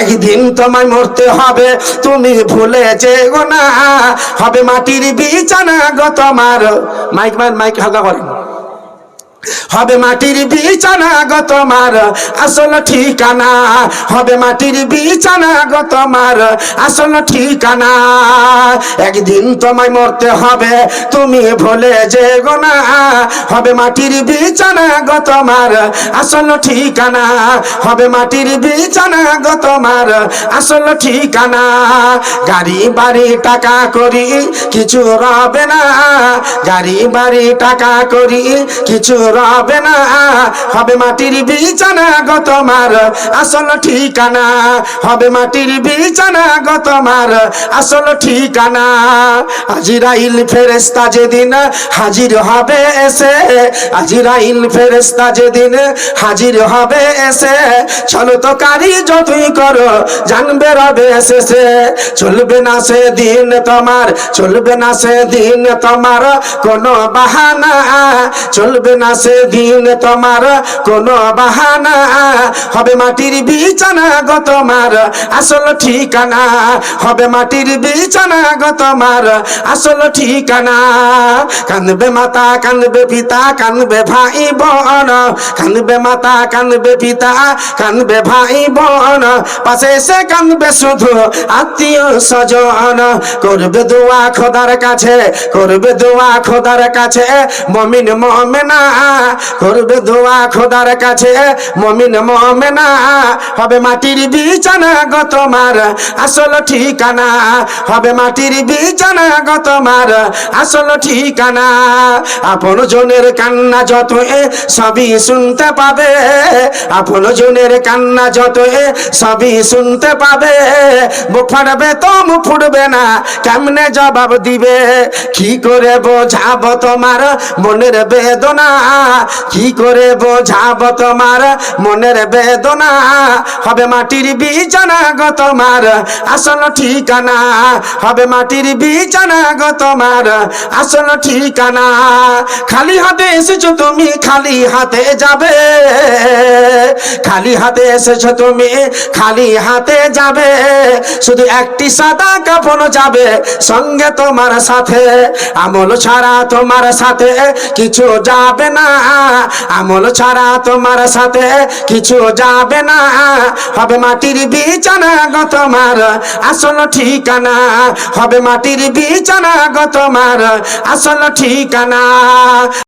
একদিন তোমায় মরতে হবে, তুমি ভুলে যেও না। হবে মাটির বিছানা গো তোমার। মাইক হালকা করেন। হবে মাটির বিছানা গো তোমার আসল ঠিকানা। হবে মাটির বিছানা গো তোমার আসল ঠিকানা। একদিন তোমায় মরতে হবে, তুমি ভুলে যেও না। হবে মাটির বিছানা গো তোমার আসল ঠিকানা। হবে মাটির বিছানা গো তোমার আসল ঠিকানা। গাড়ি বাড়ি টাকা করি কিছু রবে না। গাড়ি বাড়ি টাকা করি কিছু রবে না। হবে মাটির বিছানা গো তোমার আসল ঠিকানা। হবে মাটির বিছানা গো তোমার আসল ঠিকানা। আজরাইল ফেরেশতা যেদিন হাজির হবে এসে, আজরাইল ফেরেশতা যেদিন হাজির হবে এসে, চলো তো কারি যতই করো জানবে রবে শেষে। চলবে না সে দিন তোমার, চলবে না সে দিন তোমার কোনো বাহানা। চলবে না সে দিন তোমার কোনো বাহানা। হবে মাটির বিছানা গো তোমার আসল ঠিকানা। হবে মাটির বিছানা গো তোমার আসল ঠিকানা। কানবে মাতা কানবে পিতা কানবে ভাই বোন, কানবে মাতা কানবে পিতা কানবে ভাই বোন, পাশে এসে কানবে শুধু আত্মীয় স্বজন। করবে দোয়া খোদার কাছে, করবে দোয়া খোদার কাছে মুমিন মুমিনা। করবে দোয়া খোদার কাছে মুমিন মুমিনা। হবে মাটির বিছানা গো তোমার আসল ঠিকানা। হবে মাটির বিছানা গো তোমার আসল ঠিকানা। আপন জনের কান্না যত সবই শুনতে পাবে, আপন জনের কান্না যত সবই শুনতে পাবে। বুক ফাটবে তো মুখ ফুটবে না, কেমনে জবাব দিবে? কি করে বোঝাবো তোমার মনের বেদনা? কি করে বোঝাবো তোমার মনের বেদনা? হবে মাটির বিছানা গো তোমার আসল ঠিকানা। হবে মাটির বিছানা গো তোমার আসল ঠিকানা। খালি হাতে এসেছো তুমি, খালি হাতে যাবে। খালি হাতে এসেছো তুমি, খালি হাতে যাবে। শুধু একটি সাদা কাফন যাবে সঙ্গে তোমার সাথে। আমল ছাড়া তোমার সাথে কিছু যাবে না, আমল ছাড়া তোমার সাথে কিছু যাবে না। হবে মাটির বিছানা গো তোমার আসল ঠিকানা। হবে মাটির বিছানা গো তোমার আসল ঠিকানা।